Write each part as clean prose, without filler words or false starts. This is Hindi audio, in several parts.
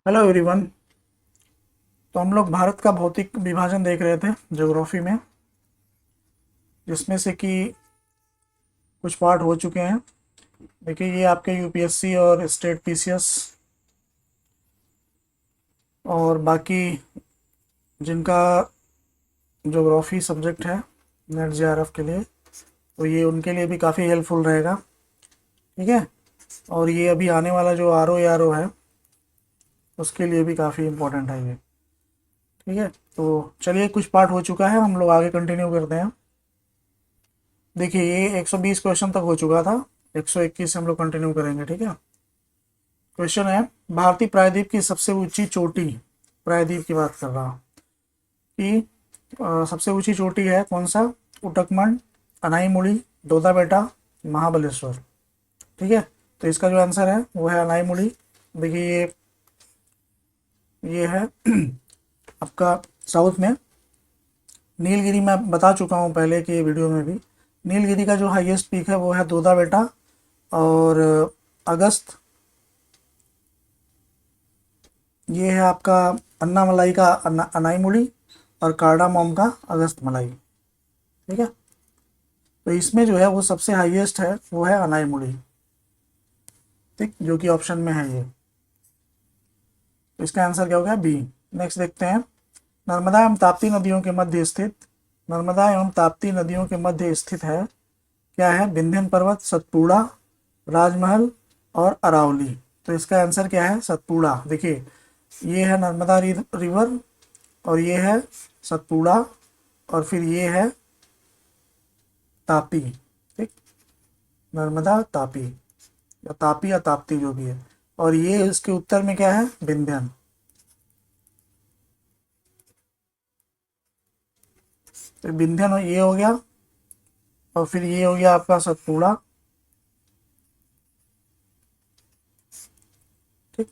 Hello everyone. तो हम लोग भारत का भौतिक विभाजन देख रहे थे ज्योग्राफी में, जिसमें से कि कुछ पार्ट हो चुके हैं। देखिए, ये आपके यूपीएससी और स्टेट पीसीएस और बाकी जिनका ज्योग्राफी सब्जेक्ट है नेट जेआरएफ के लिए, तो ये उनके लिए भी काफ़ी हेल्पफुल रहेगा। ठीक है। और ये अभी आने वाला जो आर ओ है, उसके लिए भी काफ़ी इम्पोर्टेंट है ये। ठीक है। तो चलिए, कुछ पार्ट हो चुका है, हम लोग आगे कंटिन्यू करते हैं। देखिए, ये 120 क्वेश्चन तक हो चुका था, 121 से हम लोग कंटिन्यू करेंगे। ठीक है। क्वेश्चन है, भारतीय प्रायद्वीप की सबसे ऊंची चोटी, प्रायद्वीप की बात कर रहा हूँ कि सबसे ऊंची चोटी है कौन सा? उटकमंड, अनाईमुड़ी, दोदा बेटा, महाबलेश्वर। ठीक है। तो इसका जो आंसर है वो है अनाईमुड़ी। देखिए, ये है आपका साउथ में। नीलगिरी मैं बता चुका हूँ पहले के वीडियो में भी। नीलगिरी का जो हाईएस्ट पीक है वो है दोदा बेटा, और अगस्त, ये है आपका अन्नामलाई का अनाईमुड़ी, और कार्डामोम का अगस्त मलाई। ठीक है। तो इसमें जो है वो सबसे हाईएस्ट है वो है अनाईमुड़ी। ठीक, जो कि ऑप्शन में है ये। तो इसका आंसर क्या हो गया? बी। नेक्स्ट देखते हैं, नर्मदा एवं ताप्ती नदियों के मध्य स्थित, नर्मदा एवं ताप्ती नदियों के मध्य स्थित है क्या है? विंध्यन पर्वत, सतपुड़ा, राजमहल और अरावली। तो इसका आंसर क्या है? सतपुड़ा। देखिए, ये है नर्मदा रिवर, और ये है सतपुड़ा, और फिर ये है तापी। ठीक, नर्मदा तापी, या तापी या ताप्ती जो भी है। और ये इसके उत्तर में क्या है? विंध्यन। तो विंध्यन ये हो गया, और फिर ये हो गया आपका सतपुड़ा। ठीक।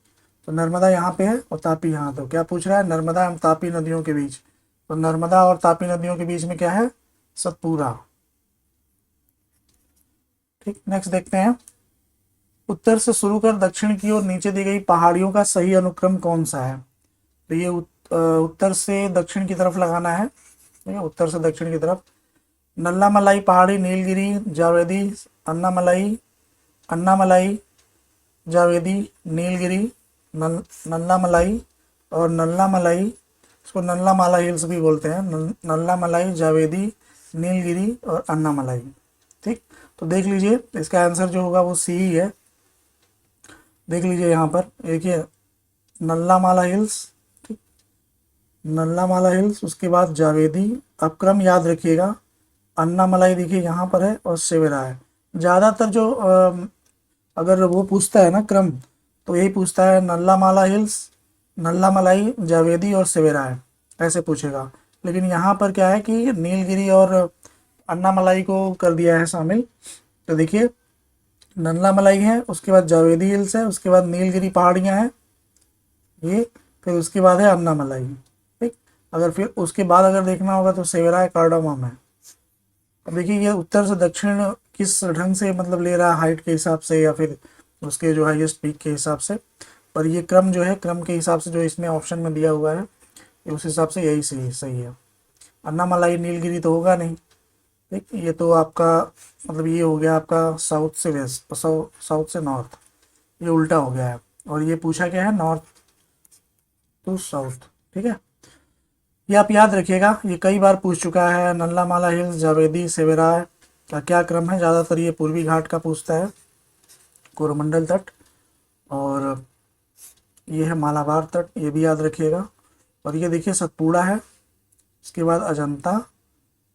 तो नर्मदा यहाँ पे है और तापी यहाँ। तो क्या पूछ रहा है? नर्मदा एवं तापी नदियों के बीच। तो नर्मदा और तापी नदियों के बीच में क्या है? सतपुड़ा। ठीक, नेक्स्ट देखते हैं, उत्तर से शुरू कर दक्षिण की ओर नीचे दी गई पहाड़ियों का सही अनुक्रम कौन सा है? तो ये उत्तर से दक्षिण की तरफ लगाना है। ठीक है, उत्तर से दक्षिण की तरफ। नल्लामलाई पहाड़ी, नीलगिरी, जावेदी, अन्नामलाई, अन्नामलाई, जावेदी, नीलगिरी, नल्लामलाई, और नल्लामलाई, इसको नल्लामाला हिल्स भी बोलते हैं। नल्लामलाई, जावेदी, नीलगिरी और अन्नामलाई। ठीक। तो देख लीजिए, इसका आंसर जो होगा वो सी ही है। देख लीजिए यहाँ पर, देखिए, नल्लामाला हिल्स। ठीक, नल्लामाला हिल्स, उसके बाद जावेदी। अब क्रम याद रखिएगा, अन्नामलाई देखिए यहाँ पर है, और सेवेरा है। ज़्यादातर जो अगर वो पूछता है ना क्रम, तो यही पूछता है नल्लामाला हिल्स, नल्लामलाई, जावेदी और सेवेरा है, ऐसे पूछेगा। लेकिन यहाँ पर क्या है कि नीलगिरी और अन्नामलाई को कर दिया है शामिल। तो देखिए, नल्लामलाई है, उसके बाद जावेदी हिल्स है, उसके बाद नीलगिरी पहाड़ियाँ हैं ये, फिर उसके बाद है अन्नामलाई। ठीक। अगर फिर उसके बाद अगर देखना होगा तो सेवेरा है, कार्डामम है। अब देखिए, ये उत्तर से दक्षिण किस ढंग से मतलब ले रहा है, हाइट के हिसाब से या फिर उसके जो हाईएस्ट पीक के हिसाब से। पर ये क्रम जो है, क्रम के हिसाब से जो इसमें ऑप्शन में दिया हुआ है, उस हिसाब से यही सही सही है। अन्नामलाई नीलगिरी तो होगा नहीं। ठीक, ये तो आपका मतलब ये हो गया आपका साउथ से वेस्ट, साउथ से नॉर्थ, ये उल्टा हो गया है। और ये पूछा क्या है? North to south. ठीक है, ये आप याद रखिएगा, ये कई बार पूछ चुका है। नल्लामाला हिल्स, जावेदी, सेवेरा का क्या क्रम है? ज़्यादातर ये पूर्वी घाट का पूछता है, कोरोमंडल तट, और ये है मालाबार तट, ये भी याद रखिएगा। और ये देखिए सतपुड़ा है, इसके बाद अजंता,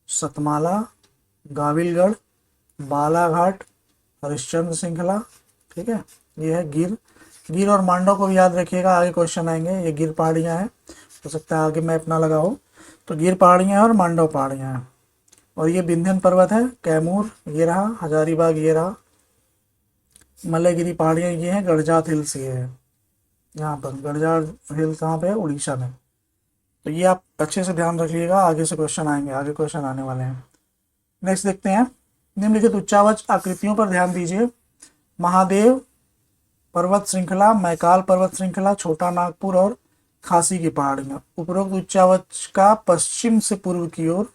सतमाला, गाविलगढ़, बालाघाट, हरिश्चंद्र श्रृंखला। ठीक है, ये है गिर। गिर और मांडव को भी याद रखिएगा, आगे क्वेश्चन आएंगे। ये गिर पहाड़ियाँ हैं, हो सकता है आगे मैप ना लगा हो। तो गिर पहाड़ियाँ हैं और मांडव पहाड़ियाँ हैं। और ये विंध्यन पर्वत है, कैमूर ये रहा, हजारीबाग ये रहा, मल्लगिरी पहाड़ियाँ ये हैं, गड़जात हिल्स ये है। यहाँ पर गड़जात हिल्स कहाँ पे है? उड़ीसा में। तो ये आप अच्छे से ध्यान रखिएगा, आगे से क्वेश्चन आएंगे, आगे क्वेश्चन आने वाले हैं। नेक्स्ट देखते हैं, निम्नलिखित उच्चावच आकृतियों पर ध्यान दीजिए। महादेव, पर्वत श्रृंखला, मैकाल पर्वत श्रृंखला, छोटा नागपुर और खासी की पहाड़ियां। उपरोक्त उच्चावच का पश्चिम से पूर्व की ओर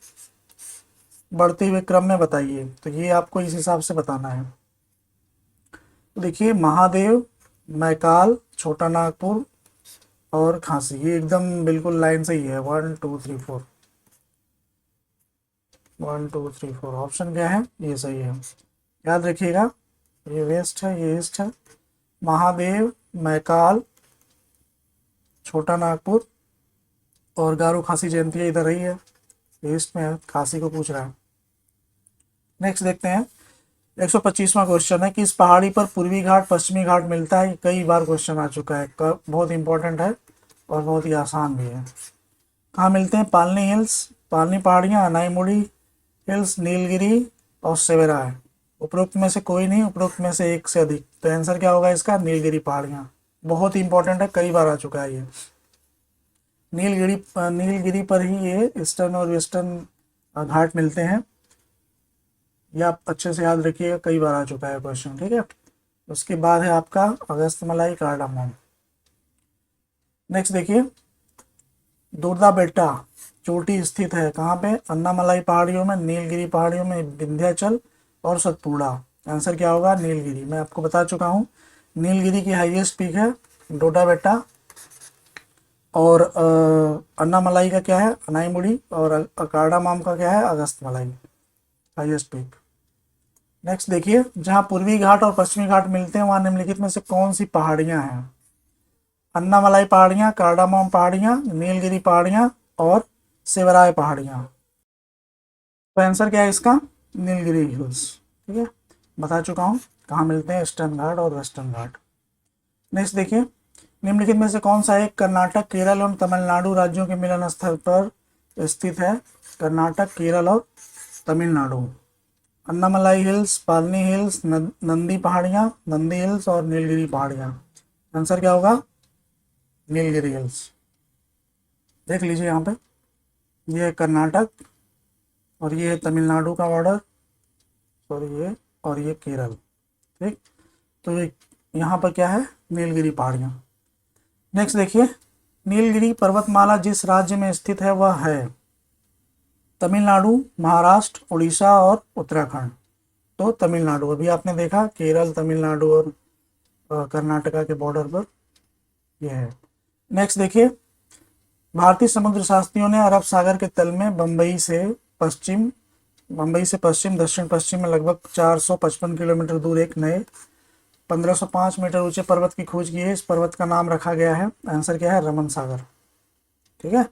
बढ़ते हुए क्रम में बताइए। तो ये आपको इस हिसाब से बताना है। तो देखिए, महादेव, मैकाल, छोटा नागपुर और खांसी, ये एकदम बिल्कुल लाइन से ही है। 1 2 3 4, 1 2 3 4 ऑप्शन क्या है, ये सही है। याद रखिएगा, ये वेस्ट है, ये ईस्ट है। महादेव, मैकाल, छोटा नागपुर और गारो खासी जयंती इधर रही है, ईस्ट में है, खासी को पूछ रहा है। नेक्स्ट देखते हैं, 125वां क्वेश्चन है, किस पहाड़ी पर पूर्वी घाट पश्चिमी घाट मिलता है। कई बार क्वेश्चन आ चुका है, बहुत इंपॉर्टेंट है और बहुत ही आसान भी है। कहाँ मिलते हैं, पालनी हिल्स, पालनी पहाड़ियाँ, अनाईमुड़ी हिल्स, नीलगिरी और सेवेरा है। उपरोक्त में से कोई नहीं, उपरोक्त में से एक से अधिक। तो आंसर क्या होगा इसका, नीलगिरी पहाड़ियाँ। बहुत ही इंपॉर्टेंट है, कई बार आ चुका है ये। नीलगिरी पर ही ये ईस्टर्न और वेस्टर्न घाट मिलते हैं। ये आप अच्छे से याद रखिएगा, कई बार आ चुका है क्वेश्चन, ठीक है। उसके बाद है आपका अगस्त्यमलाई, कार्डामोम। नेक्स्ट देखिए, दुर्दा बेटा चोटी स्थित है कहाँ पे, अन्नामलाई पहाड़ियों में, नीलगिरी पहाड़ियों में, विंध्याचल और सतपुड़ा। आंसर क्या होगा, नीलगिरी। मैं आपको बता चुका हूँ, नीलगिरी की हाईएस्ट पीक है डोडा बेटा, और अन्नामलाई का क्या है, अनाईमुड़ी, और कार्डामोम का क्या है, अगस्त्यमलाई, हाईएस्ट पीक। नेक्स्ट देखिए, जहाँ पूर्वी घाट और पश्चिमी घाट मिलते हैं वहाँ निम्नलिखित में से कौन सी पहाड़ियाँ हैं। अन्नामलाई पहाड़ियाँ, कार्डामोम पहाड़ियाँ, नीलगिरी पहाड़ियाँ और सेवराय पहाड़ियाँ। तो आंसर क्या है इसका, नीलगिरी हिल्स, ठीक है। बता चुका हूँ कहाँ मिलते हैं, ईस्टर्न घाट और वेस्टर्न घाट। नेक्स्ट देखिए, निम्नलिखित में से कौन सा एक कर्नाटक, केरल और तमिलनाडु राज्यों के मिलन स्थल पर स्थित है। कर्नाटक, केरल और तमिलनाडु। अन्नामलाई हिल्स, पालनी हिल्स, नंदी पहाड़ियाँ, नंदी हिल्स और नीलगिरी पहाड़ियाँ। आंसर क्या होगा, नीलगिरी हिल्स। देख लीजिए यहाँ पे, ये है कर्नाटक और ये है तमिलनाडु का बॉर्डर, सॉरी ये, और ये केरल, ठीक। तो यहाँ पर क्या है, नीलगिरी पहाड़ियाँ। नेक्स्ट देखिए, नीलगिरी पर्वतमाला जिस राज्य में स्थित है वह है तमिलनाडु, महाराष्ट्र, उड़ीसा और उत्तराखंड। तो तमिलनाडु, अभी आपने देखा केरल, तमिलनाडु और कर्नाटका के बॉर्डर पर यह है। नेक्स्ट देखिए, भारतीय समुद्र शास्त्रियों ने अरब सागर के तल में बम्बई से पश्चिम दक्षिण पश्चिम में लगभग 455 किलोमीटर दूर एक नए 1505 मीटर ऊंचे पर्वत की खोज की है। इस पर्वत का नाम रखा गया है, आंसर क्या है, रमन सागर, ठीक है।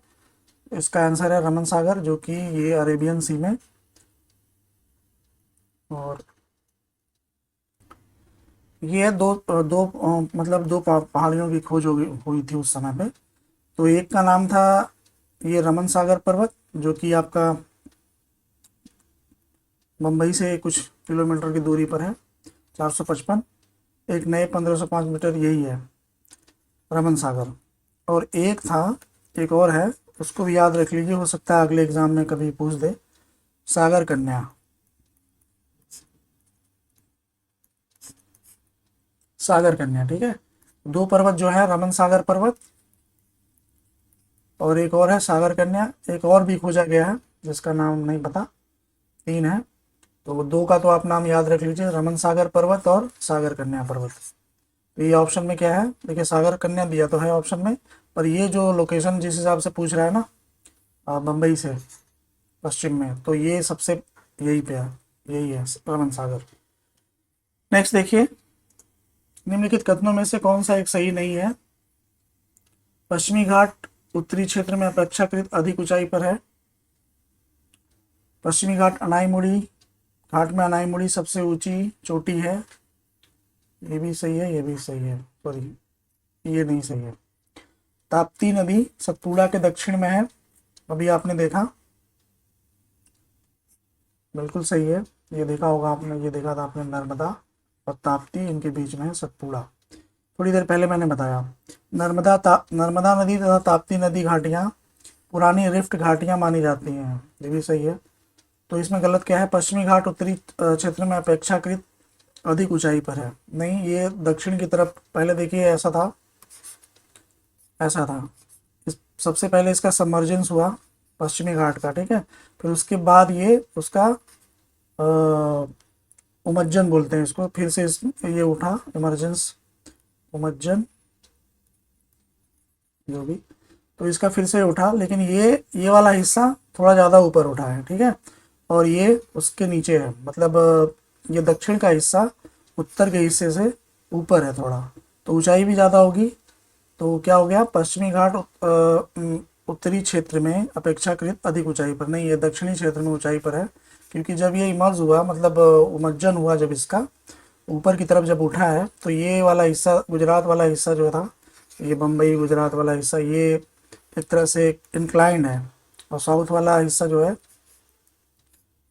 इसका आंसर है रमन सागर, जो कि ये अरेबियन सी में, और ये दो पहाड़ियों की खोज हुई थी उस समय पे। तो एक का नाम था ये रमन सागर पर्वत, जो कि आपका मुंबई से कुछ किलोमीटर की दूरी पर है, 455। एक नए 1505 मीटर, यही है रमन सागर। और एक और है, उसको भी याद रख लीजिए, हो सकता है अगले एग्जाम में कभी पूछ दे, सागर कन्या। सागर कन्या, ठीक है। दो पर्वत जो है, रमन सागर पर्वत और एक और है सागर कन्या। एक और भी खोजा गया है जिसका नाम नहीं पता, 3 है। तो 2 का तो आप नाम याद रख लीजिए, रमन सागर पर्वत और सागर कन्या पर्वत। तो ये ऑप्शन में क्या है, देखिए सागर कन्या दिया तो है ऑप्शन में, पर ये जो लोकेशन जिस हिसाब से पूछ रहा है ना, मुंबई से पश्चिम में, तो ये सबसे यही पे है, यही है रमन सागर। नेक्स्ट देखिए, निम्नलिखित कथनों में से कौन सा एक सही नहीं है। पश्चिमी घाट उत्तरी क्षेत्र में अपेक्षाकृत अधिक ऊंचाई पर है। पश्चिमी घाट अनाईमुड़ी घाट में अनाईमुड़ी सबसे ऊंची चोटी है। ये भी सही है, ये भी सही है, सॉरी ये नहीं सही है। ताप्ती नदी सतपुड़ा के दक्षिण में है, अभी आपने देखा, बिल्कुल सही है, ये देखा होगा आपने, ये देखा था आपने, नर्मदा और ताप्ती इनके बीच में है सतपुड़ा, थोड़ी देर पहले मैंने बताया। नर्मदा नदी तथा ताप्ती नदी घाटियाँ पुरानी रिफ्ट घाटियाँ मानी जाती हैं, ये भी सही है। तो इसमें गलत क्या है, पश्चिमी घाट उत्तरी क्षेत्र में अपेक्षाकृत अधिक ऊंचाई पर है। नहीं, ये दक्षिण की तरफ, पहले देखिए ऐसा था, ऐसा था। सबसे पहले इसका सबमर्जेंस हुआ पश्चिमी घाट का, ठीक है। फिर उसके बाद ये उसका उमज्जन बोलते हैं इसको, फिर से ये उठा इमरजेंस, उमज्जन, जो भी। तो इसका फिर से उठा, लेकिन ये वाला हिस्सा थोड़ा ज़्यादा ऊपर उठा है, ठीक है। और ये उसके नीचे है, मतलब ये दक्षिण का हिस्सा उत्तर के हिस्से से ऊपर है थोड़ा, तो ऊंचाई भी ज़्यादा होगी। तो क्या हो गया, पश्चिमी घाट उत्तरी क्षेत्र में अपेक्षाकृत अधिक ऊंचाई पर। नहीं, ये दक्षिणी क्षेत्र में ऊंचाई पर है, क्योंकि जब ये इमर्ज हुआ, मतलब उमज्जन हुआ, जब इसका ऊपर की तरफ जब उठा है, तो ये वाला हिस्सा, गुजरात वाला हिस्सा जो था, ये बम्बई गुजरात वाला हिस्सा, ये एक तरह से इंक्लाइंड है। और साउथ वाला हिस्सा जो है,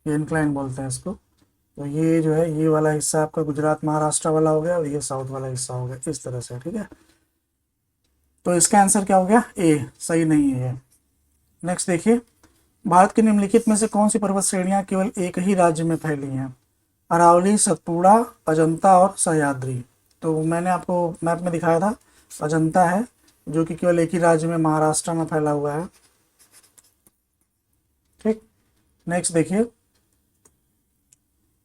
ये इंक्लाइन बोलते हैं इसको। तो ये जो है, ये वाला हिस्सा आपका गुजरात महाराष्ट्र वाला हो गया, और ये साउथ वाला हिस्सा हो गया, इस तरह से, ठीक है। तो इसका आंसर क्या हो गया, ए, सही नहीं है ये। नेक्स्ट देखिए, भारत के निम्नलिखित में से कौन सी पर्वत श्रेणियां केवल एक ही राज्य में फैली हैं? अरावली, सतपुड़ा, अजंता और सह्याद्री। तो मैंने आपको मैप में दिखाया था, अजंता है, जो कि केवल एक ही राज्य में, महाराष्ट्र में फैला हुआ है, ठीक। नेक्स्ट देखिए,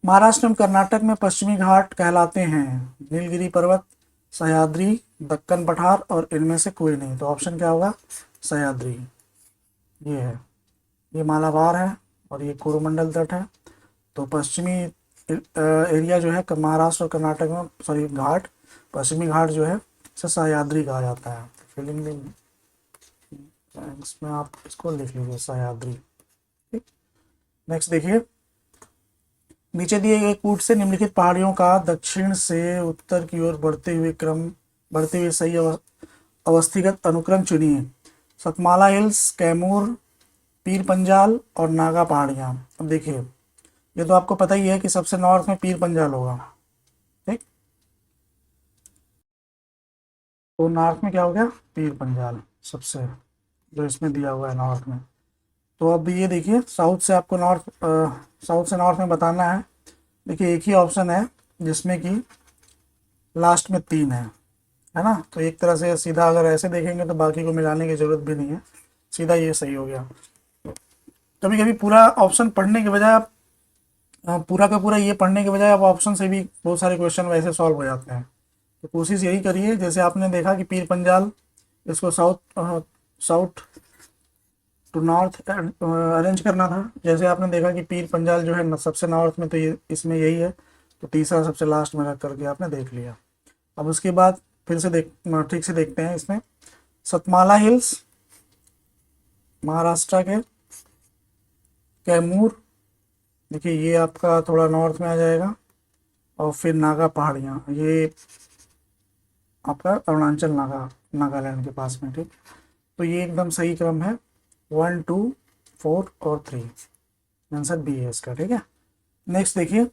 महाराष्ट्र एवं कर्नाटक में पश्चिमी घाट कहलाते हैं नीलगिरी पर्वत, सह्याद्री, दक्कन पठार और इनमें से कोई नहीं। तो ऑप्शन क्या होगा, सह्याद्री। ये है, ये मालाबार है और ये कोरोमंडल तट है। तो पश्चिमी एरिया जो है महाराष्ट्र और कर्नाटक में, सॉरी घाट, पश्चिमी घाट जो है इसे सह्याद्री कहा जाता है। फिलिंग इसमें आप इसको लिख लीजिए, सह्याद्री, ठीक। नेक्स्ट देखिए, नीचे दिए गए कूट से निम्नलिखित पहाड़ियों का दक्षिण से उत्तर की ओर बढ़ते हुए सही अवस्थिगत अनुक्रम चुनिए। सतमाला हिल्स, कैमूर, पीर पंजाल और नागा पहाड़ियाँ। अब देखिए, ये तो आपको पता ही है कि सबसे नॉर्थ में पीर पंजाल होगा, ठीक। तो नॉर्थ में क्या हो गया, पीर पंजाल सबसे, जो इसमें दिया हुआ है नॉर्थ में। तो अब ये देखिए, साउथ से आपको साउथ से नॉर्थ में बताना है। देखिए, एक ही ऑप्शन है जिसमें कि लास्ट में 3 है ना। तो एक तरह से सीधा अगर ऐसे देखेंगे तो बाकी को मिलाने की ज़रूरत भी नहीं है, सीधा ये सही हो गया। कभी कभी पूरा ऑप्शन पढ़ने के बजाय आप पूरा का पूरा ये पढ़ने के बजाय आप ऑप्शन से भी बहुत सारे क्वेश्चन वैसे सॉल्व हो जाते हैं। तो कोशिश यही करिए, जैसे आपने देखा कि पीर पंजाल, इसको साउथ टू नॉर्थ अरेंज करना था। जैसे आपने देखा कि पीर पंजाल जो है सबसे नॉर्थ में, तो ये इसमें यही है, तो तीसरा सबसे लास्ट में रख करके आपने देख लिया। अब उसके बाद फिर से ठीक से देखते हैं इसमें। सतमाला हिल्स महाराष्ट्र के, कैमूर, देखिए ये आपका थोड़ा नॉर्थ में आ जाएगा, और फिर नागा पहाड़ियाँ, ये आपका अरुणाचल नागालैंड के पास में, ठीक। तो ये एकदम सही क्रम है, 1, 2, 4 और 3, आंसर बी है इसका, ठीक है। नेक्स्ट देखिए,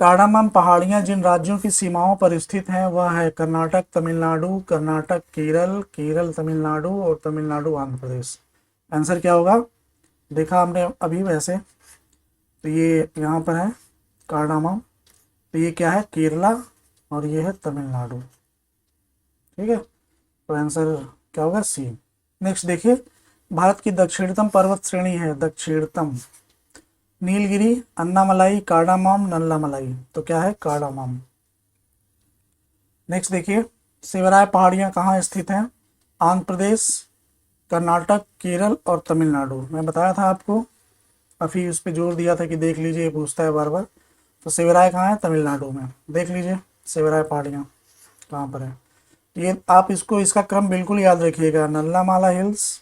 कार्डामम पहाड़ियाँ जिन राज्यों की सीमाओं पर स्थित हैं वह है कर्नाटक तमिलनाडु, कर्नाटक केरल, केरल तमिलनाडु और तमिलनाडु आंध्र प्रदेश। आंसर क्या होगा, देखा हमने अभी वैसे, तो ये यहाँ पर है कार्डामम, तो ये क्या है, केरला, और ये है तमिलनाडु, ठीक है। तो आंसर क्या होगा, सी। नेक्स्ट देखिए, भारत की दक्षिणतम पर्वत श्रेणी है, दक्षिणतम, नीलगिरी, अन्नामलाई, कार्डामम, नल्लामलाई। तो क्या है, कार्डामम। नेक्स्ट देखिए, शिवराय पहाड़ियाँ कहाँ स्थित हैं? आंध्र प्रदेश, कर्नाटक, केरल और तमिलनाडु। मैं बताया था आपको, अभी उस पर जोर दिया था कि देख लीजिए, पूछता है बार बार। तो शिवराय कहाँ है, तमिलनाडु में, देख लीजिए शिवराय पहाड़ियाँ कहाँ पर है। ये आप इसको, इसका क्रम बिल्कुल याद रखिएगा, नल्लामाला हिल्स,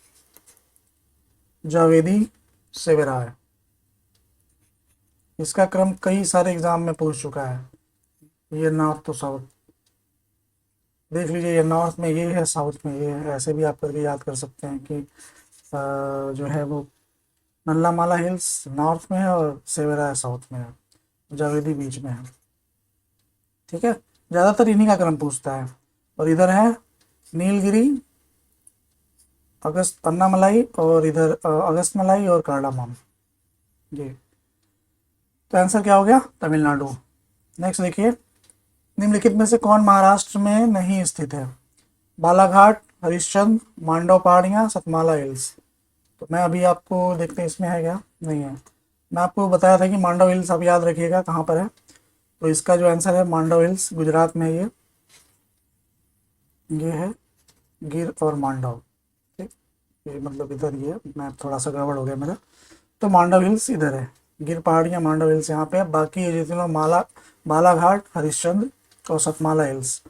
जावेदी, शिवराय। इसका क्रम कई सारे एग्जाम में पूछ चुका है। ये नॉर्थ तो साउथ, देख लीजिए, ये नॉर्थ में ये है, साउथ में ये है, ऐसे भी आप करके याद कर सकते हैं कि जो है वो नल्लामाला हिल्स नॉर्थ में है और शिवराय साउथ में है, जावेदी बीच में है, ठीक है। ज़्यादातर इन्हीं का क्रम पूछता है। और इधर है नीलगिरी, अगस्त अन्नामलाई, और इधर अगस्त मलाई और कार्डामम जी। तो आंसर क्या हो गया, तमिलनाडु। नेक्स्ट देखिए, निम्नलिखित में से कौन महाराष्ट्र में नहीं स्थित है? बालाघाट, हरिश्चंद्र, मांडव पहाड़ियाँ, सतमाला हिल्स। तो मैं अभी आपको देखते हैं इसमें है क्या, नहीं है। मैं आपको बताया था कि मांडव हिल्स आप याद रखिएगा कहाँ पर है। तो इसका जो आंसर है मांडव हिल्स, गुजरात में है ये है गिर और मांडव। ठीक, ये मतलब इधर ये मैं थोड़ा सा गड़बड़ हो गया मेरा। तो मांडव हिल्स इधर है, गिर पहाड़ियाँ मांडव हिल्स यहाँ पे है। बाकी ये जितने बालाघाट, हरिश्चंद्र और सतमाला हिल्स,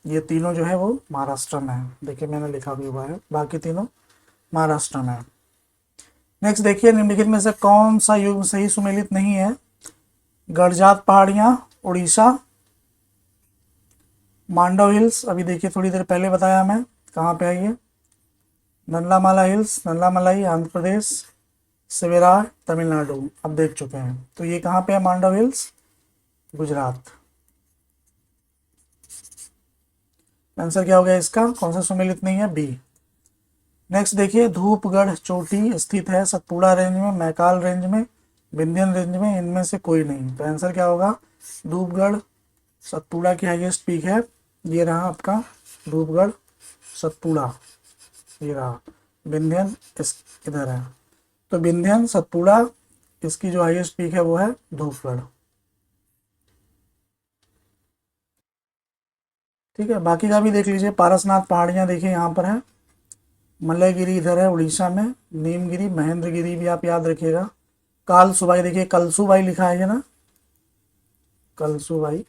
ये तीनों जो है वो महाराष्ट्र में है। देखिए मैंने लिखा भी हुआ है, बाकी तीनों महाराष्ट्र में है। नेक्स्ट देखिए, निम्नलिखित में से कौन सा युग्म सही सुमेलित नहीं है? गड़जात पहाड़ियाँ, उड़ीसा, मांडव हिल्स अभी देखिए थोड़ी देर पहले बताया मैं कहाँ पे है ये, नल्लामाला हिल्स, नल्लामलाई आंध्र प्रदेश, सवेरा तमिलनाडु अब देख चुके हैं। तो ये कहाँ पे है मांडव हिल्स? गुजरात। आंसर क्या हो गया इसका, कौन सा सुमेलित नहीं है? बी। नेक्स्ट देखिए, धूपगढ़ चोटी स्थित है सतपुड़ा रेंज में, मैकाल रेंज में, विंध्यन रेंज में, इनमें से कोई नहीं। तो आंसर क्या होगा? धूपगढ़ सतपुड़ा की हाईएस्ट पीक है, ये रहा आपका धूपगढ़ सतपुड़ा, ये रहा। विंध्यन इस इधर है। तो विंध्यन सतपुड़ा, इसकी जो हाईएस्ट पीक है वो है धूपगढ़। ठीक है, बाकी का भी देख लीजिए। पारसनाथ पहाड़ियाँ देखिए यहाँ पर है, मलयगिरी इधर है उड़ीसा में, नीमगिरी, महेंद्रगिरी भी आप याद रखिएगा। कालसुबाई देखिए, कलसुबाई लिखा है ये ना, कलसुबाई,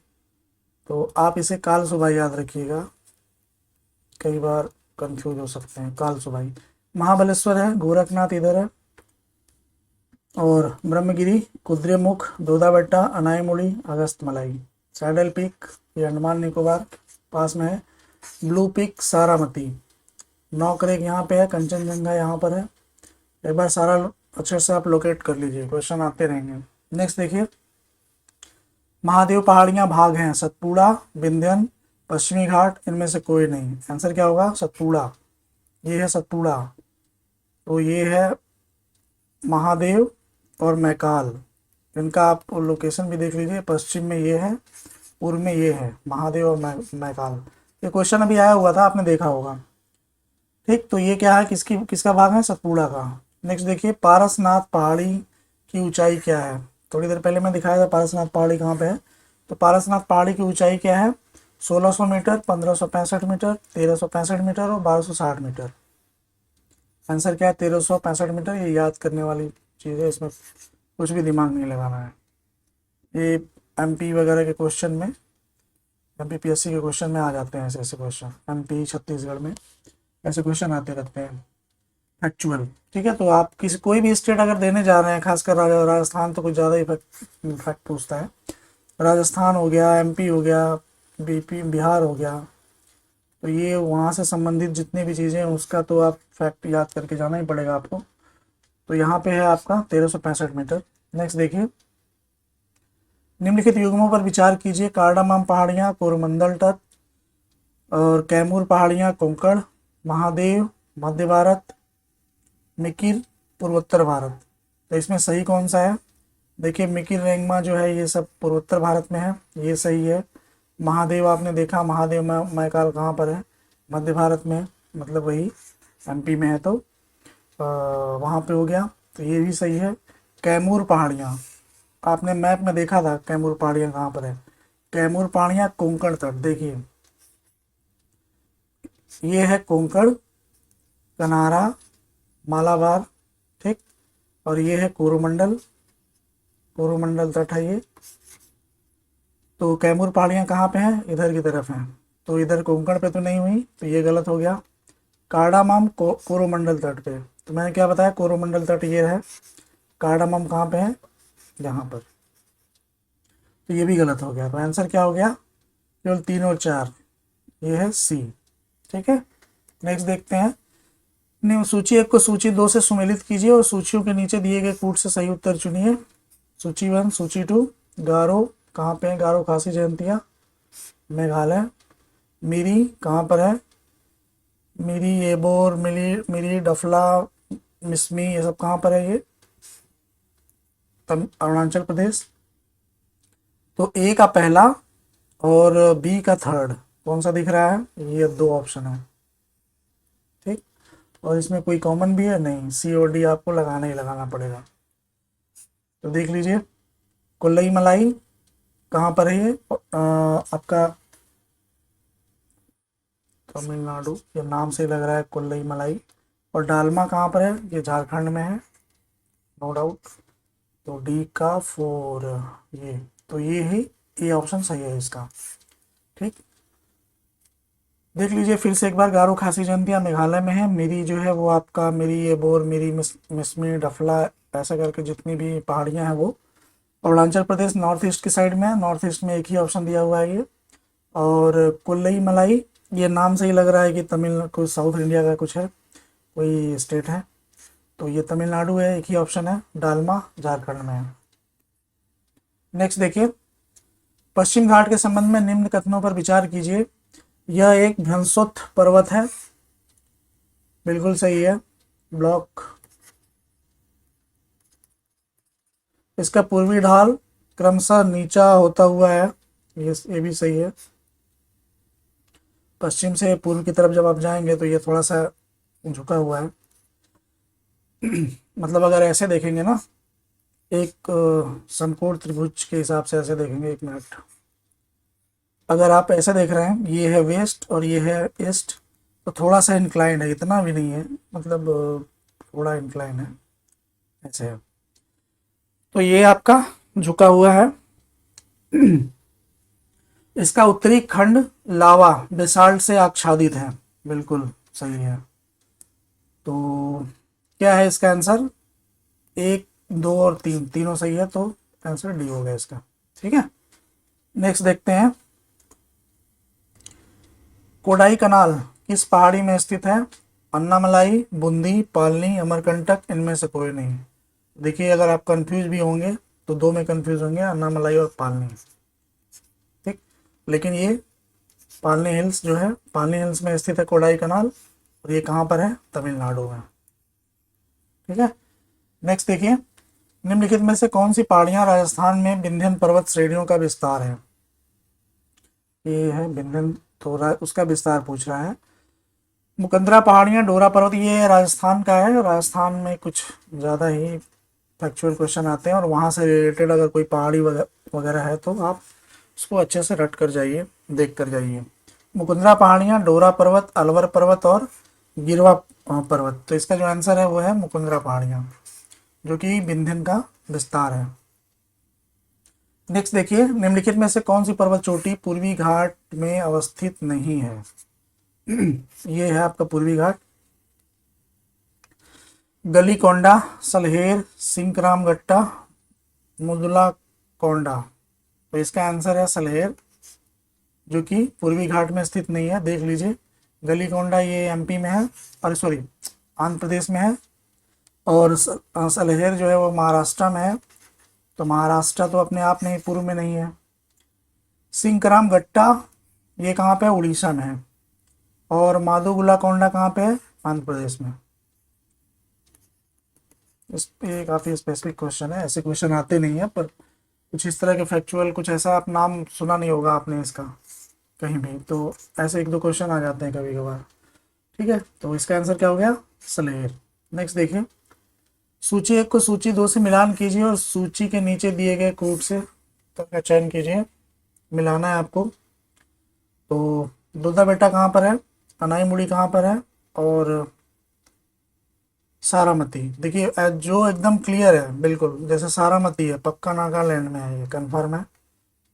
तो आप इसे कालसुबाई याद रखिएगा, कई बार कंफ्यूज हो सकते हैं। कालसुबाई। महाबलेश्वर है, गोरखनाथ इधर है, और ब्रह्मगिरी, कुद्रेमुख, दोदाबेट्टा, अनाईमुड़ी, अगस्त मलाई। सैडल पीक ये अंडमान निकोबार पास में है, ब्लू पीक सारामती, नौकरेक यहाँ पे है, कंचनजंगा यहाँ पर है। एक बार सारा अच्छे से आप लोकेट कर लीजिए, क्वेश्चन आते रहेंगे। नेक्स्ट देखिए, महादेव पहाड़ियाँ भाग हैं, सतपुड़ा, विंध्यन, पश्चिमी घाट, इनमें से कोई नहीं। आंसर क्या होगा? सतपुड़ा, ये है सतपुड़ा। तो ये है महादेव और मैकाल, इनका आप लोकेशन भी देख लीजिए, पश्चिम में ये है, पूर्व में ये है, महादेव और मैकाल। ये क्वेश्चन अभी आया हुआ था, आपने देखा होगा। ठीक, तो ये क्या है, किसका भाग है? सतपुड़ा का। नेक्स्ट देखिए, पारसनाथ पहाड़ी की ऊंचाई क्या है? थोड़ी देर पहले मैं दिखाया था पारसनाथ पहाड़ी कहाँ पे है। तो पारसनाथ पहाड़ी की ऊंचाई क्या है? 1600 मीटर, 1565 मीटर, 1365 मीटर और 1260 मीटर। आंसर क्या है? 1365 मीटर। ये याद करने वाली चीज़ है, इसमें कुछ भी दिमाग नहीं लगाना है। ये एमपी वगैरह के क्वेश्चन में, एमपीपीएससी के क्वेश्चन में आ जाते हैं ऐसे ऐसे क्वेश्चन, एमपी छत्तीसगढ़ में ऐसे क्वेश्चन आते रहते हैं एक्चुअल। ठीक है, तो आप किसी कोई भी स्टेट अगर देने जा रहे हैं, खासकर राजस्थान तो कुछ ज़्यादा इफेक्ट पूछता है। राजस्थान हो गया, एमपी हो गया, बीपी बिहार हो गया, तो ये वहाँ से संबंधित जितनी भी चीज़ें हैं उसका तो आप फैक्ट याद करके जाना ही पड़ेगा आपको। तो यहाँ पे है आपका 1365 मीटर। नेक्स्ट देखिए, निम्नलिखित युग्मों पर विचार कीजिए। कार्डामाम पहाड़ियाँ कोरोमंडल तट, और कैमूर पहाड़ियाँ कोंकण, महादेव मध्य भारत, मिकिर पूर्वोत्तर भारत। तो इसमें सही कौन सा है? देखिए, मिकिर रेंगमा जो है ये सब पूर्वोत्तर भारत में है, ये सही है। महादेव आपने देखा, महादेव मैकाल कहाँ पर है? मध्य भारत में, मतलब वही एमपी में है, तो वहाँ पे हो गया, तो ये भी सही है। कैमूर पहाड़ियाँ आपने मैप में देखा था, कैमूर पहाड़ियाँ कहाँ पर है? कैमूर पहाड़ियाँ कोंकण तट, देखिए ये है कोंकण, कनारा, मालाबार, ठीक, और ये है कोरोमंडल, कोरोमंडल तट है ये। तो कैमूर पहाड़ियाँ कहाँ पे हैं? इधर की तरफ हैं, तो इधर कोंकण पे तो नहीं हुई, तो ये गलत हो गया। कार्डामाम कोरोमंडल तट पे, तो मैंने क्या बताया, कोरोमंडल तट ये है, कार्डामाम कहाँ पे है? यहाँ पर, तो ये भी गलत हो गया। तो आंसर क्या हो गया? केवल 3 और 4, ये है सी। ठीक है, नेक्स्ट देखते हैं। नहीं, सूची 1 को सूची 2 से सुमेलित कीजिए और सूचियों के नीचे दिए गए कूट से सही उत्तर चुनिए। सूची 1, सूची 2, गारो कहाँ पे है? गारो खासी जयंतिया, मेघालय। मिरी कहाँ पर है? मिरी, एबोर, मिरी, डफला, मिसमी, ये सब कहाँ पर है? ये अरुणाचल प्रदेश। तो ए का पहला और बी का थर्ड कौन सा दिख रहा है? ये दो ऑप्शन है, ठीक। और इसमें कोई कॉमन भी है नहीं, सी और डी आपको लगाना ही लगाना पड़ेगा। तो देख लीजिए, कुल्लई मलाई कहाँ पर है? ये आपका तमिलनाडु, ये नाम से लग रहा है कुल्लई मलाई। और डालमा कहाँ पर है? ये झारखंड में है, नो डाउट। तो डी का 4, ये तो ये ही, ये ऑप्शन सही है इसका, ठीक। देख लीजिए फिर से एक बार, गारो खासी जनतियाँ मेघालय में है। मेरी जो है वो आपका, मेरी ये बोर, मेरी मिसमी डफला, ऐसा करके जितनी भी पहाड़ियाँ हैं वो अरुणाचल प्रदेश नॉर्थ ईस्ट की साइड में है। नॉर्थ ईस्ट में एक ही ऑप्शन दिया हुआ है ये। और कुल्लई मलाई, ये नाम से ही लग रहा है कि तमिल कोई साउथ इंडिया का कुछ है, कोई स्टेट है। तो ये तमिलनाडु है, एक ही ऑप्शन है। डालमा झारखंड में है। नेक्स्ट देखिए, पश्चिम घाट के संबंध में निम्न कथनों पर विचार कीजिए। यह एक भ्रंशोत्थ पर्वत है, बिल्कुल सही है, ब्लॉक। इसका पूर्वी ढाल क्रमशः नीचा होता हुआ है, ये भी सही है। पश्चिम से पूर्व की तरफ जब आप जाएंगे तो ये थोड़ा सा झुका हुआ है। मतलब अगर ऐसे देखेंगे ना, एक समकोण त्रिभुज के हिसाब से ऐसे देखेंगे, एक मिनट, अगर आप ऐसे देख रहे हैं, ये है वेस्ट और ये है ईस्ट, तो थोड़ा सा इंक्लाइन है, इतना भी नहीं है, मतलब थोड़ा इंक्लाइन है, ऐसे है। तो ये आपका झुका हुआ है। इसका उत्तरी खंड लावा बेसाल्ट से आच्छादित है, बिल्कुल सही है। तो क्या है इसका आंसर? 1, 2 और 3 तीनों सही है, तो आंसर डी हो गया इसका, ठीक है। नेक्स्ट देखते हैं, कोडाई कनाल किस पहाड़ी में स्थित है? अन्नामलाई, बूंदी, पालनी, अमरकंटक, इनमें से कोई नहीं। देखिए अगर आप कंफ्यूज भी होंगे तो दो में कंफ्यूज होंगे, अन्नामलाई और पालनी, ठीक। लेकिन ये पालनी हिल्स जो है, पालनी हिल्स में स्थित है कोडाई कनाल, और ये कहाँ पर है? तमिलनाडु में, ठीक है। नेक्स्ट देखिए, निम्नलिखित में से कौन सी पहाड़ियाँ राजस्थान में विंध्यन पर्वत श्रेणियों का विस्तार है? ये है विंध्यन, तो उसका विस्तार पूछ रहा है। मुकंदरा पहाड़ियाँ, डोरा पर्वत, ये राजस्थान का है। राजस्थान में कुछ ज़्यादा ही फैक्चुअल क्वेश्चन आते हैं, और वहाँ से रिलेटेड अगर कोई पहाड़ी वगैरह है तो आप उसको अच्छे से रट कर जाइए, देख कर जाइए। मुकुंदरा पहाड़ियाँ, डोरा पर्वत, अलवर पर्वत और गिरवा पर्वत। तो इसका जो आंसर है वो है मुकुंदरा पहाड़ियाँ, जो कि विंध्यन का विस्तार है। नेक्स्ट देखिए, निम्नलिखित में से कौन सी पर्वत चोटी पूर्वी घाट में अवस्थित नहीं है? ये है आपका पूर्वी घाट। गलीकोंडा, सलहेर, सिंकरामगट्टा, मुदला कोंडा। तो इसका आंसर है सलहेर, जो कि पूर्वी घाट में स्थित नहीं है। देख लीजिए, गलीकोंडा ये एमपी में है, और सॉरी आंध्र प्रदेश में है, और सलहेर जो है वो महाराष्ट्र में है। तो महाराष्ट्र तो अपने आप में पूर्व में नहीं है। सिंकराम गट्टा ये कहाँ पे है? उड़ीसा में है। और माधोगुला कोंडा कहाँ पे है? आंध्र प्रदेश में। इस पे काफ़ी स्पेसिफिक क्वेश्चन है, ऐसे क्वेश्चन आते नहीं है, पर कुछ इस तरह के फैक्चुअल, कुछ ऐसा आप नाम सुना नहीं होगा आपने इसका कहीं भी, तो ऐसे एक दो क्वेश्चन आ जाते हैं कभी कभार, ठीक है। तो इसका आंसर क्या हो गया? सलेर। नेक्स्ट देखिए, सूची 1 को सूची 2 से मिलान कीजिए और सूची के नीचे दिए गए कोड से का चयन कीजिए, मिलाना है आपको। तो दुल्दा बेटा कहाँ पर है? अनाई मुड़ी कहाँ पर है? और सारामती। देखिए जो एकदम क्लियर है, बिल्कुल जैसे सारामती है, पक्का नागालैंड में है, ये कन्फर्म है।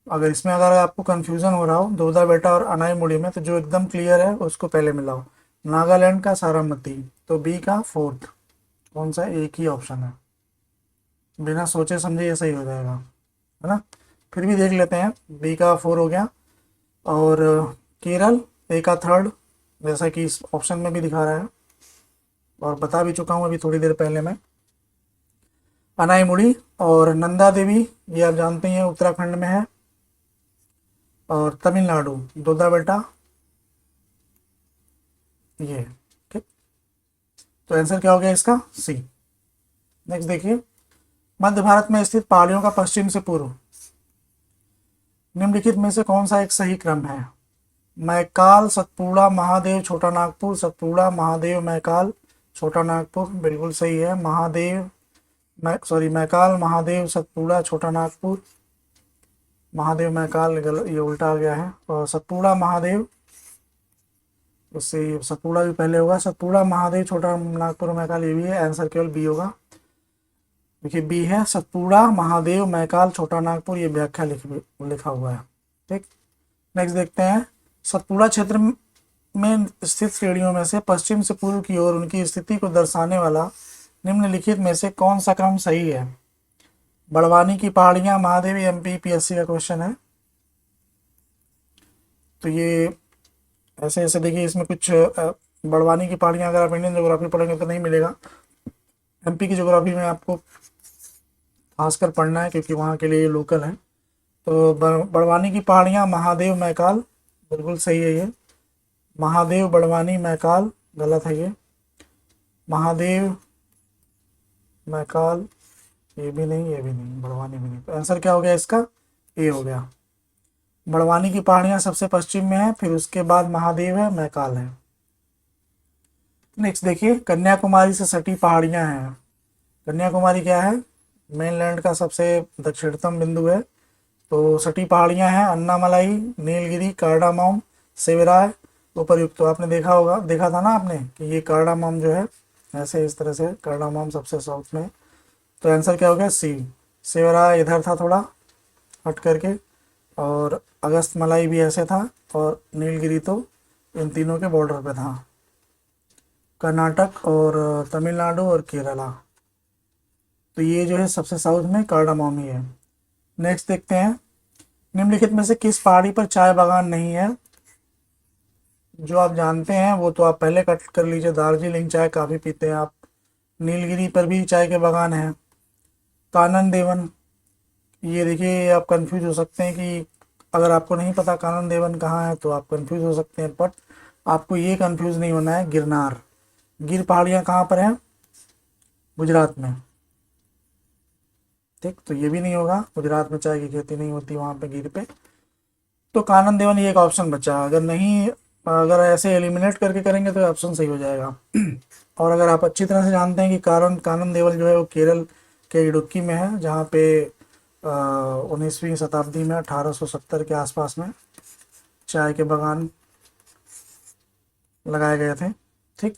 अगर इसमें अगर आपको कंफ्यूजन हो रहा हो दोदा बेटा और अनाई मुड़ी में, तो जो एकदम क्लियर है उसको पहले मिलाओ। नागालैंड का सारामती, तो बी का 4th, कौन सा? एक ही ऑप्शन है, बिना सोचे समझे ये सही हो जाएगा, है ना। फिर भी देख लेते हैं, बी का 4 हो गया। और केरल ए का 3rd, जैसा कि इस ऑप्शन में भी दिखा रहा है, और बता भी चुका हूँ अभी थोड़ी देर पहले मैं। अनाई मुड़ी और नंदा देवी, ये आप जानते हैं उत्तराखंड में है। और तमिलनाडु दोदा बेटा, ये, ठीक। तो आंसर क्या हो गया इसका? सी। नेक्स्ट देखिए, मध्य भारत में स्थित पहाड़ियों का पश्चिम से पूर्व निम्नलिखित में से कौन सा एक सही क्रम है? मैकाल, सतपुड़ा, महादेव, छोटा नागपुर, सतपुड़ा, महादेव, मैकाल, छोटा नागपुर। बिल्कुल सही है। मैकाल, महादेव, सतपुड़ा, छोटा नागपुर, महादेव, मैकाल, ये उल्टा आ गया है। और सतपुड़ा, महादेव, उससे सतपुड़ा भी पहले होगा। सतपुड़ा, महादेव, छोटा नागपुर, मैकाल, ये भी है। आंसर केवल बी होगा। देखिए बी है, सतपुड़ा, महादेव, मैकाल, छोटा नागपुर, ये व्याख्या लिखा हुआ है। ठीक, नेक्स्ट देखते हैं। सतपुड़ा क्षेत्र में स्थित श्रेणियों में से पश्चिम से पूर्व की ओर उनकी स्थिति को दर्शाने वाला निम्नलिखित में से कौन सा क्रम सही है? बड़वानी की पहाड़ियां, महादेवी, एमपी, पीएससी का क्वेश्चन है। तो ये ऐसे ऐसे देखिए, इसमें कुछ बड़वानी की पहाड़ियां अगर आप इंडियन ज्योग्राफी पढ़ेंगे तो नहीं मिलेगा। एमपी की ज्योग्राफी में आपको खासकर पढ़ना है क्योंकि वहाँ के लिए ये लोकल है। तो बड़वानी की पहाड़ियाँ, महादेव, मैकाल, बिल्कुल सही है ये। महादेव, बड़वानी, मैकाल, गलत है ये। महादेव, मैकाल, ये भी नहीं, ये भी नहीं, बड़वानी भी नहीं। तो आंसर क्या हो गया इसका? ए हो गया। बड़वानी की पहाड़ियाँ सबसे पश्चिम में है, फिर उसके बाद महादेव है, मैकाल है। नेक्स्ट देखिए, कन्याकुमारी से सटी पहाड़ियाँ हैं। कन्याकुमारी क्या है? मेनलैंड का सबसे दक्षिणतम बिंदु है। तो सटी पहाड़ियाँ हैं अन्नामलाई, नीलगिरी, कार्डामम, सेवराय, उपर्युक्त। तो आपने देखा था ना आपने कि ये कार्डामम जो है ऐसे इस तरह से, कार्डामम सबसे साउथ में। तो आंसर क्या हो गया? सी। सेवराय इधर था थोड़ा हट करके, और अगस्त मलाई भी ऐसे था, और नीलगिरी तो इन तीनों के बॉर्डर पे था, कर्नाटक और तमिलनाडु और केरला। तो ये जो है सबसे साउथ में कार्डामम ही है। नेक्स्ट देखते हैं, निम्नलिखित में से किस पहाड़ी पर चाय बागान नहीं है? जो आप जानते हैं वो तो आप पहले कट कर लीजिए, दार्जिलिंग चाय काफ़ी पीते हैं आप। नीलगिरी पर भी चाय के बागान हैं। कानन देवन, ये देखिए आप कंफ्यूज हो सकते हैं कि अगर आपको नहीं पता कानन देवन कहाँ है तो आप कंफ्यूज हो सकते हैं, बट आपको ये कंफ्यूज नहीं होना है। गिरनार, गिर पहाड़ियाँ कहाँ पर हैं? गुजरात में। ठीक, तो ये भी नहीं होगा, गुजरात में चाय की खेती नहीं होती वहाँ पे गिर पे। तो कानन देवन ये एक ऑप्शन बचा। अगर ऐसे एलिमिनेट करके करेंगे तो ऑप्शन सही हो जाएगा। और अगर आप अच्छी तरह से जानते हैं कि कानन देवन जो है वो केरल के इडुक्की में है, जहाँ पे 19वीं शताब्दी में 1870 के आसपास में चाय के बागान लगाए गए थे। ठीक,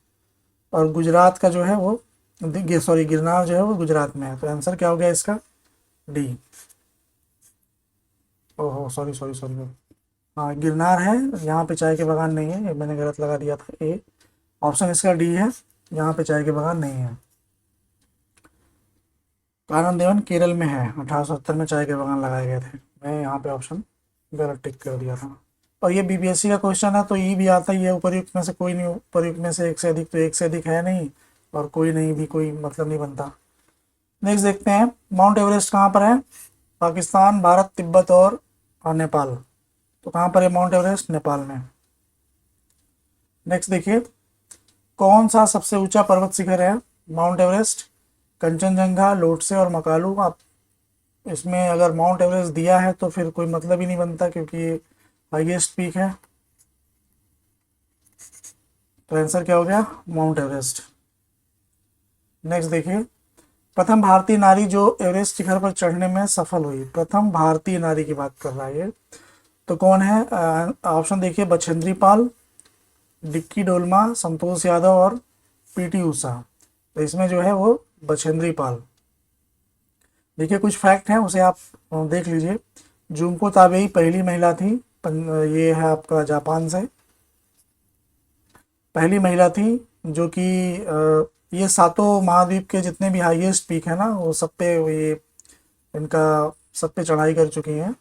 और गुजरात का जो है वो गिरनार जो है वो गुजरात में है। तो आंसर क्या हो गया इसका? डी। ओहो सॉरी, हाँ गिरनार है, यहाँ पे चाय के बागान नहीं है, ये मैंने गलत लगा दिया था। ए ऑप्शन इसका डी है, यहाँ पे चाय के बागान नहीं है। कानन देवन केरल में है, 1870 में चाय के बागान लगाए गए थे। मैं यहाँ पे ऑप्शन गलत टिक कर दिया था। और ये बीपीएससी का क्वेश्चन है तो ये भी आता ही है, उपर्युक्त में से कोई नहीं, उपर्युक्त में से एक से अधिक, तो एक से अधिक है नहीं, और कोई नहीं भी कोई मतलब नहीं बनता। नेक्स्ट देखते हैं, माउंट एवरेस्ट कहाँ पर है? पाकिस्तान, भारत, तिब्बत और नेपाल। तो कहाँ पर है माउंट एवरेस्ट? नेपाल में। नेक्स्ट देखिए, कौन सा सबसे ऊंचा पर्वत शिखर है? माउंट एवरेस्ट, कंचनजंगा, लोटसे और मकालू। आप इसमें अगर माउंट एवरेस्ट दिया है तो फिर कोई मतलब ही नहीं बनता क्योंकि ये हाईएस्ट पीक है। तो आंसर क्या हो गया? Mount Everest. नेक्स्ट देखिए, प्रथम भारतीय नारी जो एवरेस्ट शिखर पर चढ़ने में सफल हुई। प्रथम भारतीय नारी की बात कर रहा है ये, तो कौन है? ऑप्शन देखिए, बछेंद्री पाल, डिक्की डोलमा, संतोष यादव और पीटी उषा। तो इसमें जो है वो बछेंद्री पाल। देखिए कुछ फैक्ट हैं उसे आप देख लीजिए। जुंको ताबेई पहली महिला थी, ये है आपका जापान से पहली महिला थी जो कि ये सातों महाद्वीप के जितने भी हाईएस्ट पीक है ना वो सब पे ये इनका सब पे चढ़ाई कर चुकी हैं।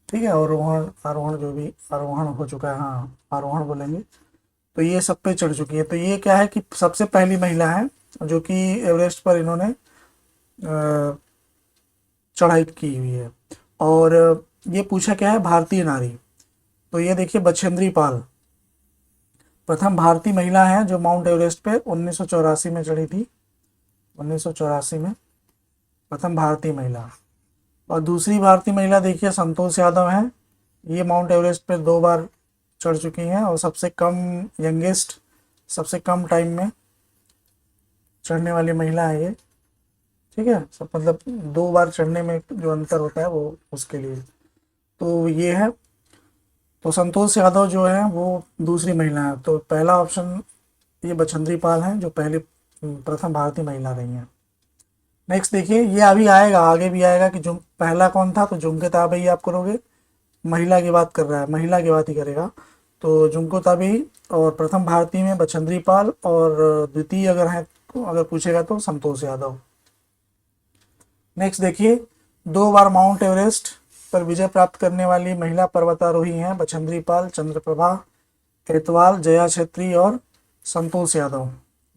ठीक है, आरोहण आरोहण जो भी आरोहण हो चुका है, हाँ आरोहण बोलेंगे, तो ये सब पे चढ़ चुकी है। तो ये क्या है कि सबसे पहली महिला है जो कि एवरेस्ट पर इन्होंने चढ़ाई की हुई है। और ये पूछा क्या है? भारतीय नारी। तो ये देखिए बछेंद्री पाल प्रथम भारतीय महिला है जो माउंट एवरेस्ट पे 1984 में चढ़ी थी। 1984 में प्रथम भारतीय महिला। और दूसरी भारतीय महिला देखिए संतोष यादव हैं। ये माउंट एवरेस्ट पे 2 बार चढ़ चुकी हैं और सबसे कम यंगेस्ट, सबसे कम टाइम में चढ़ने वाली महिला है ये। ठीक है, सब मतलब 2 बार चढ़ने में जो अंतर होता है वो उसके लिए। तो ये है, तो संतोष यादव जो है वो दूसरी महिला है। तो पहला ऑप्शन ये बछेंद्री पाल हैं जो पहली प्रथम भारतीय महिला रही हैं। नेक्स्ट देखिए, ये अभी आएगा, आगे भी आएगा कि जुम पहला कौन था, तो जुमके ताबेई आप करोगे। महिला की बात कर रहा है, महिला की बात ही करेगा, तो जुमको ताबेई। और प्रथम भारतीय में बछेंद्री पाल, और द्वितीय अगर है तो अगर पूछेगा तो संतोष यादव। नेक्स्ट देखिए, 2 बार माउंट एवरेस्ट पर विजय प्राप्त करने वाली महिला पर्वतारोही हैं बछेंद्री पाल, चंद्रप्रभा एतवाल, जया छेत्री और संतोष यादव।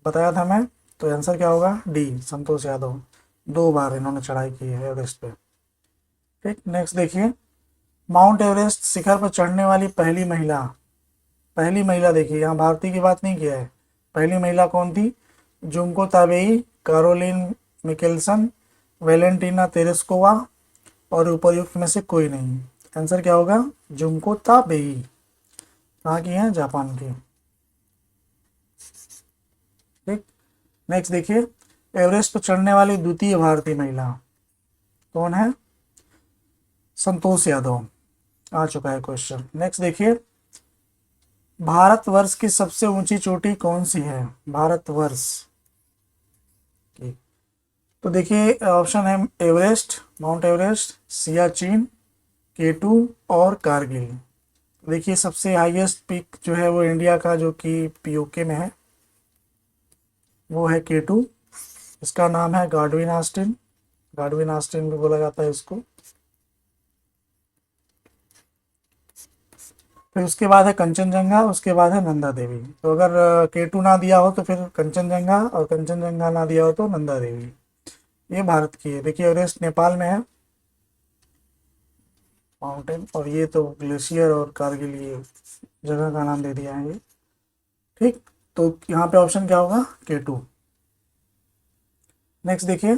बताया था मैं, तो आंसर क्या होगा, डी, संतोष यादव। 2 बार इन्होंने चढ़ाई की है एवरेस्ट पे। ठीक, नेक्स्ट देखिए, माउंट एवरेस्ट शिखर पर चढ़ने वाली पहली महिला। पहली महिला देखिए, यहाँ भारतीय की बात नहीं किया है। पहली महिला कौन थी, Junko Tabei, Caroline Mikkelsen, Valentina Tereshkova और उपर्युक्त में से कोई नहीं। आंसर क्या होगा, जुमको ताबेई। कहाँ की है, जापान की। ठीक, नेक्स्ट देखिए, एवरेस्ट पर चढ़ने वाली द्वितीय भारतीय महिला कौन है, संतोष यादव। आ चुका है क्वेश्चन। नेक्स्ट देखिए, भारतवर्ष की सबसे ऊंची चोटी कौन सी है, भारतवर्ष की। तो देखिए ऑप्शन है एवरेस्ट, माउंट एवरेस्ट, सियाचिन, केटू और कारगिल। देखिए सबसे हाईएस्ट पीक जो है वो इंडिया का, जो कि पीओके में है, वो है केटू। इसका नाम है गाडविन आस्टिन, गाडविन आस्टिन भी बोला जाता है इसको। फिर उसके बाद है कंचनजंगा, उसके बाद है नंदा देवी। तो अगर केटू ना दिया हो तो फिर कंचनजंगा, और कंचनजंगा ना दिया हो तो नंदा देवी। ये भारत की है। देखिए एवरेस्ट नेपाल में है माउंटेन, और ये तो ग्लेशियर और कारगिल ये जगह का नाम दे दिया है ये। ठीक, तो यहाँ पे ऑप्शन क्या होगा, केटू। नेक्स्ट देखिए,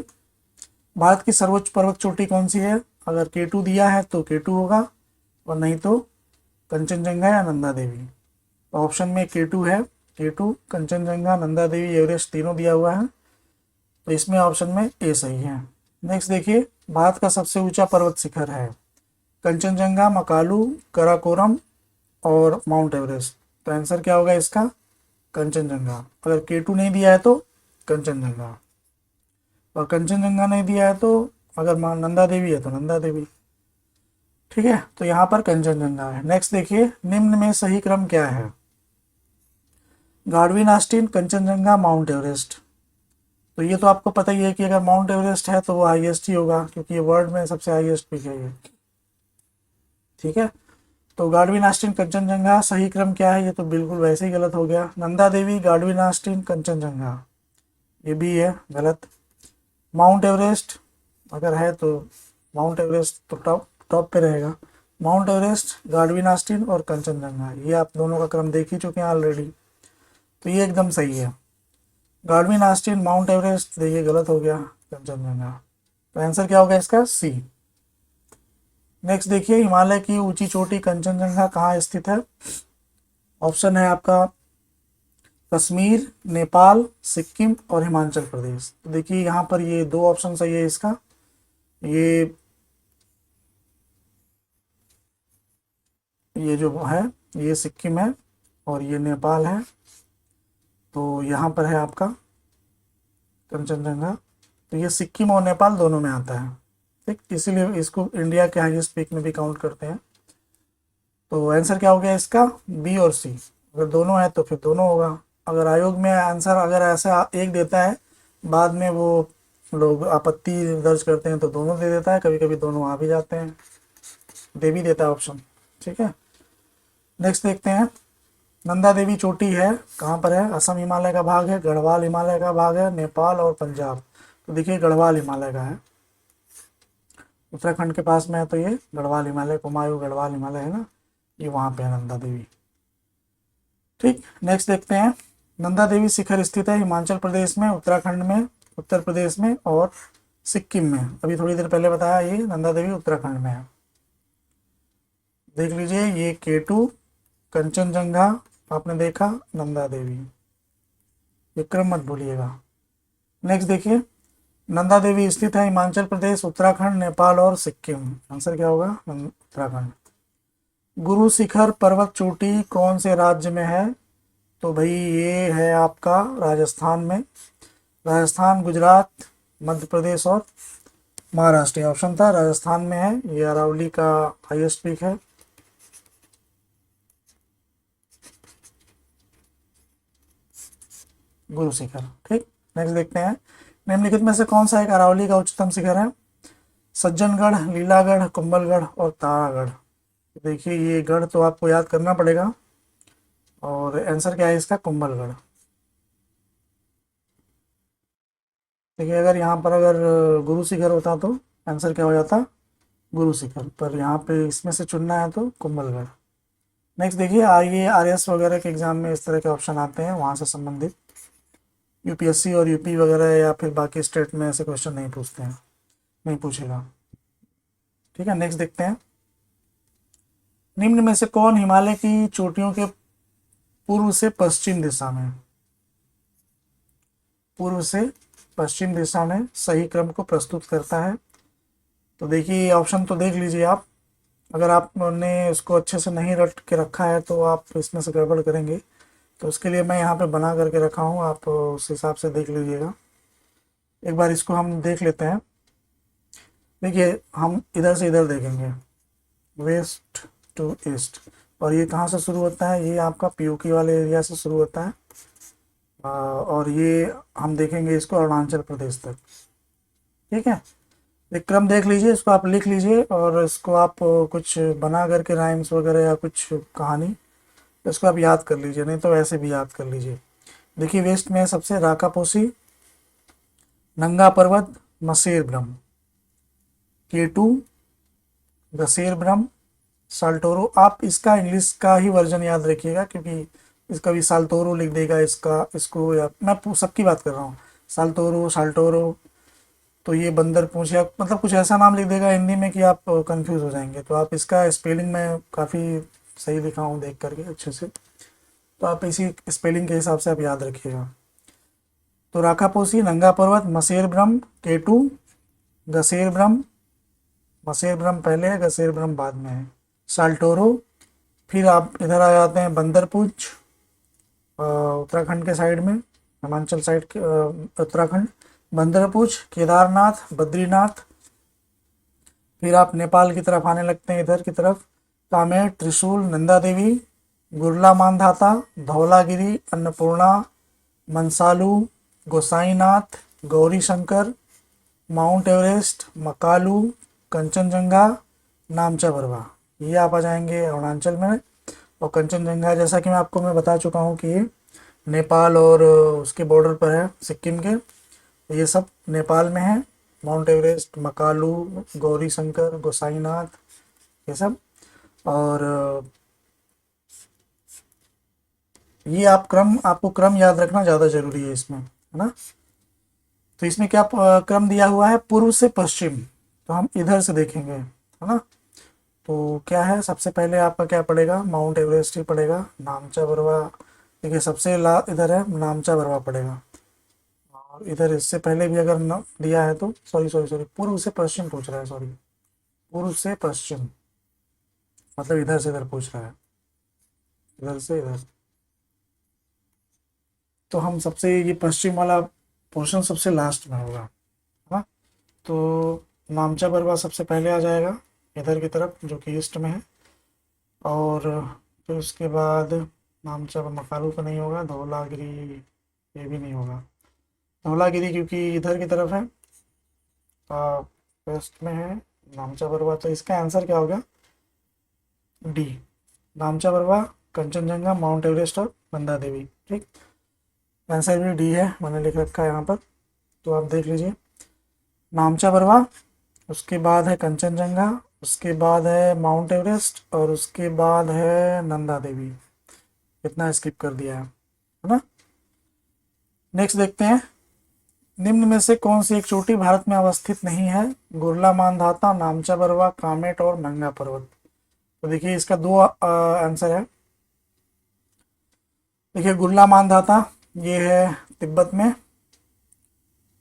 भारत की सर्वोच्च पर्वत चोटी कौन सी है। अगर केटू दिया है तो केटू होगा, और नहीं तो कंचनजंगा या नंदा देवी। तो ऑप्शन में केटू है, केटू, कंचनजंगा, नंदा देवी, एवरेस्ट तीनों दिया हुआ है, तो इसमें ऑप्शन में ए सही है। नेक्स्ट देखिए, भारत का सबसे ऊंचा पर्वत शिखर है कंचनजंगा, मकालू, कराकोरम और माउंट एवरेस्ट। तो आंसर क्या होगा इसका, कंचनजंगा। अगर केटू नहीं दिया है तो कंचनजंगा, और कंचनजंगा नहीं दिया है तो अगर नंदा देवी है तो नंदा देवी। ठीक है, तो यहाँ पर कंचनजंगा है। नेक्स्ट देखिए, निम्न में सही क्रम क्या है, गाडविन आस्टिन, कंचनजंगा, माउंट एवरेस्ट। तो ये तो आपको पता ही है कि अगर माउंट एवरेस्ट है तो वो हाईएस्ट ही होगा, क्योंकि ये वर्ल्ड में सबसे हाईएस्ट पीक है ये। ठीक है, तो गाडविन आस्टिन, कंचनजंगा, सही क्रम क्या है, ये तो बिल्कुल वैसे ही गलत हो गया। नंदा देवी, गाडविन आस्टिन, कंचनजंगा, ये भी है गलत। माउंट एवरेस्ट अगर है तो माउंट एवरेस्ट तो टॉप टॉप पे रहेगा। माउंट एवरेस्ट, गाडविन आस्टिन और कंचनजंगा, ये आप दोनों का क्रम देख ही चुके हैं ऑलरेडी, तो ये एकदम सही है। गाडविन आस्टिन, माउंट एवरेस्ट, देखिए गलत हो गया, कंचनजंगा। तो आंसर क्या होगा इसका, सी। नेक्स्ट देखिए, हिमालय की ऊंची चोटी कंचनजंगा कहाँ स्थित है। ऑप्शन है आपका कश्मीर, नेपाल, सिक्किम और हिमाचल प्रदेश। तो देखिए यहाँ पर ये 2 ऑप्शन सही है इसका, ये जो है ये सिक्किम है और ये नेपाल है। तो यहाँ पर है आपका कंचनजंगा, तो ये सिक्किम और नेपाल दोनों में आता है। ठीक, इसीलिए इसको इंडिया के हाईएस्ट पीक में भी काउंट करते हैं। तो आंसर क्या हो गया इसका, बी और सी। अगर दोनों है तो फिर दोनों होगा। अगर आयोग में आंसर अगर ऐसा एक देता है, बाद में वो लोग आपत्ति दर्ज करते हैं तो दोनों दे देता है, कभी कभी दोनों आ भी जाते हैं, दे भी देता है ऑप्शन। ठीक है, नेक्स्ट देखते हैं, नंदा देवी चोटी है कहाँ पर है, असम हिमालय का भाग है, गढ़वाल हिमालय का भाग है, नेपाल और पंजाब। तो देखिए गढ़वाल हिमालय का है, उत्तराखंड के पास में है, तो ये गढ़वाल हिमालय, कुमायूं गढ़वाल हिमालय है ना, ये वहाँ पे है नंदा देवी। ठीक, नेक्स्ट देखते हैं, नंदा देवी शिखर स्थित है हिमाचल प्रदेश में, उत्तराखंड में, उत्तर प्रदेश में और सिक्किम में, अभी थोड़ी देर पहले बताया, ये नंदा देवी उत्तराखंड में है। देख लीजिए, ये K2 कंचनजंगा आपने देखा, नंदा देवी, विक्रम मत भूलिएगा। नेक्स्ट देखिए, नंदा देवी स्थित है हिमाचल प्रदेश, उत्तराखंड, नेपाल और सिक्किम। आंसर क्या होगा? उत्तराखंड। गुरु शिखर पर्वत चोटी कौन से राज्य में है? तो भाई ये है आपका राजस्थान में। राजस्थान, गुजरात, मध्य प्रदेश और महाराष्ट्र। ऑप्शन था, राजस्थान में है। ये अरावली का हाईएस्ट पीक है। गुरु शिखर। ठीक, नेक्स्ट देखते हैं, निम्नलिखित में से कौन सा एक अरावली का उच्चतम शिखर है? सज्जनगढ़, लीलागढ़, कुंभलगढ़ और तारागढ़। देखिए, ये गढ़ तो आपको याद करना पड़ेगा, और आंसर क्या है इसका? कुंभलगढ़। देखिए, अगर यहाँ पर अगर गुरु शिखर होता तो आंसर क्या हो जाता? गुरु शिखर। पर यहाँ पे इसमें से चुनना है तो कुंभलगढ़। नेक्स्ट देखिए, IAS वगैरह के एग्जाम में इस तरह के ऑप्शन आते हैं, वहाँ से संबंधित। UPSC और UP वगैरह या फिर बाकी स्टेट में ऐसे क्वेश्चन नहीं पूछते हैं, नहीं पूछेगा। ठीक है, नेक्स्ट देखते हैं, निम्न में से कौन हिमालय की चोटियों के पूर्व से पश्चिम दिशा में, पूर्व से पश्चिम दिशा में सही क्रम को प्रस्तुत करता है? तो देखिए, ऑप्शन तो देख लीजिए आप। अगर आपने इसको अच्छे से नहीं रट के रखा है तो आप इसमें से गड़बड़ करेंगे, तो उसके लिए मैं यहाँ पे बना करके रखा हूँ, आप उस हिसाब से देख लीजिएगा। एक बार इसको हम देख लेते हैं। देखिए, हम इधर से इधर देखेंगे, वेस्ट टू ईस्ट, और ये कहाँ से शुरू होता है? ये आपका POK वाले एरिया से शुरू होता है, और ये हम देखेंगे इसको अरुणाचल प्रदेश तक। ठीक है, एक क्रम देख लीजिए, इसको आप लिख लीजिए, और इसको आप कुछ बना करके राइम्स वगैरह या कुछ कहानी, इसको आप याद कर लीजिए, नहीं तो ऐसे भी याद कर लीजिए। देखिए, वेस्ट में सबसे राकापोसी, नंगा पर्वत, मसेर ब्रह्म, K2 गसेर ब्रह्म, साल्टोरो। आप इसका इंग्लिश का ही वर्जन याद रखिएगा, क्योंकि इसका भी साल्टोरो लिख देगा, इसका इसको, या मैं सबकी बात कर रहा हूँ, साल्टोरो, साल्टोरो। तो ये बंदर पूंछ, या मतलब कुछ ऐसा नाम लिख देगा हिंदी में कि आप कंफ्यूज हो जाएंगे। तो आप इसका स्पेलिंग में काफ़ी सही लिखा हूँ देख करके अच्छे से, तो आप इसी स्पेलिंग के हिसाब से आप याद रखिएगा। तो राकापोसी, नंगा पर्वत, मसेर ब्रह्म, K2 गसेर ब्रह्म, मसेर ब्रह्म पहले है, गसेर ब्रह्म बाद में है, साल्टोरो। फिर आप इधर आ जाते हैं बंदरपूंछ, उत्तराखंड के साइड में, हिमाचल साइड के, उत्तराखंड, बंदरपूंछ, केदारनाथ, बद्रीनाथ। फिर आप नेपाल की तरफ आने लगते हैं, इधर की तरफ, कामेर, त्रिशूल, नंदा देवी, गुरला मांधाता, धौलागिरी, अन्नपूर्णा, मनसालू, गोसाईनाथ, गौरी शंकर, माउंट एवरेस्ट, मकालू, कंचनजंगा, नामचा बरवा। ये आप आ जाएंगे अरुणाचल में। और कंचनजंगा, जैसा कि मैं बता चुका हूँ कि ये नेपाल और उसके बॉर्डर पर है, सिक्किम के। ये सब नेपाल में है, माउंट एवरेस्ट, मकालू, गौरी शंकर, गोसाईनाथ, ये सब। और ये आपको क्रम याद रखना ज़्यादा ज़रूरी है इसमें, है ना। तो इसमें क्या क्रम दिया हुआ है? पूर्व से पश्चिम। तो हम इधर से देखेंगे, है ना। तो क्या है, सबसे पहले आपका क्या पड़ेगा? माउंट एवरेस्ट ही पड़ेगा, नामचा बरवा। देखिए, सबसे इधर है, नामचा बरवा पड़ेगा। और इधर इससे पहले भी अगर न दिया है तो, सॉरी सॉरी सॉरी, पूर्व से पश्चिम पूछ रहा है, सॉरी, पूर्व से पश्चिम, मतलब इधर से इधर पूछ रहा है, इधर से इधर। तो हम सबसे, ये पश्चिम वाला पोर्शन सबसे लास्ट में होगा, है ना। तो नामचा बरवा सबसे पहले आ जाएगा इधर की तरफ, जो कि ईस्ट में है। और फिर उसके बाद नामचा, मकालू तो नहीं होगा, धौलागिरी ये भी नहीं होगा। धौलागिरी क्योंकि इधर की तरफ है, वेस्ट में है नामचा बरवा। तो इसका आंसर क्या होगा? D, नामचा Barwa, Kanchenjunga, mount Everest और नंदा देवी। ठीक, आंसर भी डी है, मैंने लिख रखा है यहाँ पर, तो आप देख लीजिए। नामचा बरवा, उसके बाद है कंचनजंगा, उसके बाद है माउंट एवरेस्ट, और उसके बाद है नंदा देवी। इतना स्किप कर दिया है ना। नेक्स्ट देखते हैं, निम्न में से कौन सी एक चोटी भारत में अवस्थित नहीं है? गुरला मानधाता, नामचा बरवा, कामेट और नंगा पर्वत। तो देखिए इसका दो आंसर है। देखिए गुरला मानधाता ये है तिब्बत में,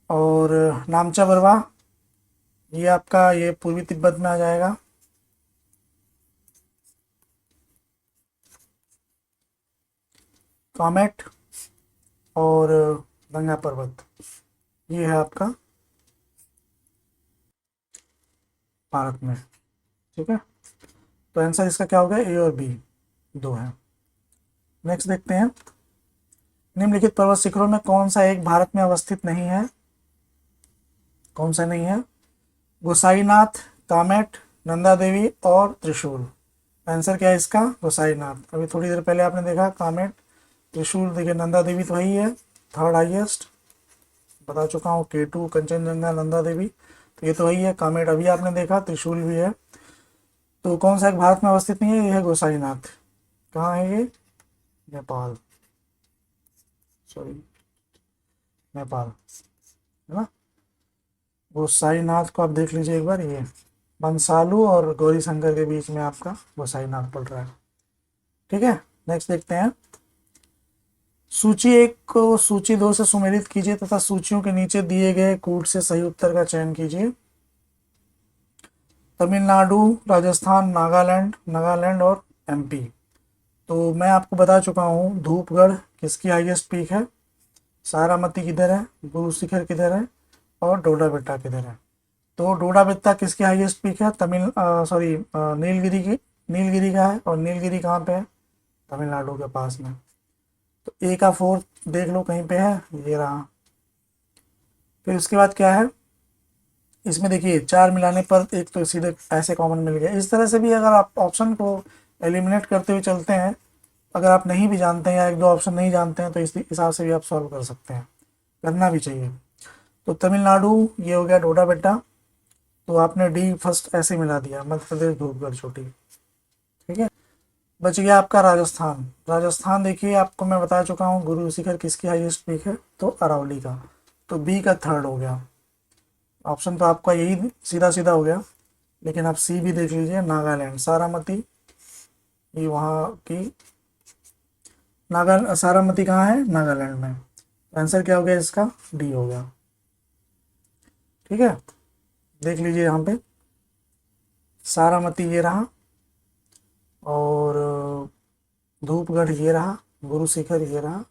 और नामचा बरवा ये आपका ये पूर्वी तिब्बत में आ जाएगा। कामेट और नंगा पर्वत ये है आपका भारत में। ठीक है, तो आंसर इसका क्या होगा? ए और बी दो है। नेक्स्ट देखते हैं, निम्नलिखित पर्वत शिखरों में कौन सा एक भारत में अवस्थित नहीं है? कौन सा नहीं है? गोसाईनाथ, कामेट, नंदा देवी और त्रिशूल। आंसर क्या है इसका? गोसाईनाथ। अभी थोड़ी देर पहले आपने देखा कामेट, त्रिशूल, देखिए नंदा देवी तो वही है, थर्ड हाईएस्ट बता चुका हूँ, K2 कंचनजंगा, नंदा देवी, तो ये तो वही है। कामेट अभी आपने देखा, त्रिशूल भी है। तो कौन सा एक भारत में अवस्थित नहीं है? ये है गोसाईनाथ। कहाँ है ये? नेपाल, सॉरी नेपाल, है ना। गोसाईनाथ को आप देख लीजिए एक बार, ये मंसालू और गौरी शंकर के बीच में आपका गोसाईनाथ पड़ रहा है। ठीक है, नेक्स्ट देखते हैं, सूची 1 को सूची 2 से सुमेलित कीजिए तथा सूचियों के नीचे दिए गए कूट से सही उत्तर का चयन कीजिए। तमिलनाडु, राजस्थान, नागालैंड और MP। तो मैं आपको बता चुका हूँ धूपगढ़ किसकी हाईएस्ट पीक है, सारामती किधर है, गुरु शिखर किधर है, और डोडा बेट्टा किधर है। तो डोडा बेट्टा किसकी हाईएस्ट पीक है? नीलगिरी की, नीलगिरी का है। और नीलगिरी कहाँ पे है? तमिलनाडु के पास में। तो ए का 4 देख लो कहीं पे है, ये रहा। फिर उसके बाद क्या है, इसमें देखिए 4 मिलाने पर एक तो सीधे ऐसे कॉमन मिल गया। इस तरह से भी अगर आप ऑप्शन को एलिमिनेट करते हुए चलते हैं, अगर आप नहीं भी जानते हैं या एक दो ऑप्शन नहीं जानते हैं, तो इस हिसाब से भी आप सॉल्व कर सकते हैं, करना भी चाहिए। तो तमिलनाडु ये हो गया डोडा बेट्टा, तो आपने डी फर्स्ट ऐसे मिला दिया, मध्य प्रदेश धूपगढ़ चोटी। ठीक है, बच गया आपका राजस्थान। राजस्थान देखिए आपको मैं बता चुका हूँ गुरु शिखर किसकी हाईएस्ट पीक है, तो अरावली का। तो बी का थर्ड हो गया ऑप्शन, तो आपका यही सीधा सीधा हो गया। लेकिन आप सी भी देख लीजिए, नागालैंड, सारामती, ये वहाँ की सारामती कहाँ है? नागालैंड में। आंसर क्या हो गया इसका? डी हो गया। ठीक है, देख लीजिए यहाँ पे सारामती ये रहा, और धूपगढ़ ये रहा, गुरु शिखर ये रहा,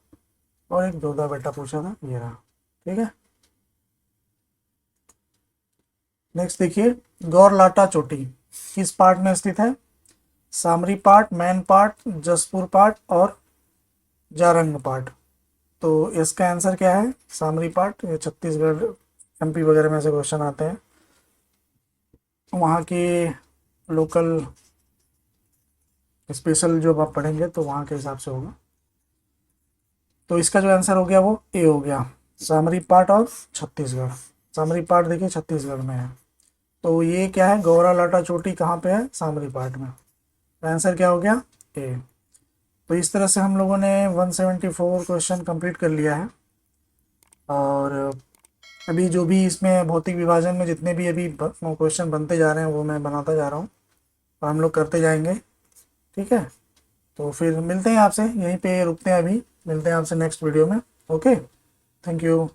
और एक डोडा बेट्टा पूछा था ये रहा। ठीक है, नेक्स्ट देखिए, गौरलाटा चोटी किस पार्ट में स्थित है? Samri part, Main part, Jashpur part और जारंग पार्ट। तो इसका आंसर क्या है? सामरी पार्ट। ये छत्तीसगढ़ MP वगैरह में से क्वेश्चन आते हैं, वहाँ के लोकल स्पेशल जो आप पढ़ेंगे तो वहाँ के हिसाब से होगा। तो इसका जो आंसर हो गया वो ए हो गया, सामरी पार्ट और छत्तीसगढ़। सामरी पार्ट देखिए छत्तीसगढ़ में है, तो ये क्या है? गौरा लाटा चोटी कहाँ पे है? सामरी पार्ट में। आंसर क्या हो गया? ए। तो इस तरह से हम लोगों ने 174 क्वेश्चन कंप्लीट कर लिया है। और अभी जो भी इसमें भौतिक विभाजन में जितने भी अभी क्वेश्चन बनते जा रहे हैं वो मैं बनाता जा रहा हूँ, और हम लोग करते जाएंगे। ठीक है, तो फिर मिलते हैं आपसे, यहीं पे रुकते हैं, अभी मिलते हैं आपसे नेक्स्ट वीडियो में। Okay, thank you.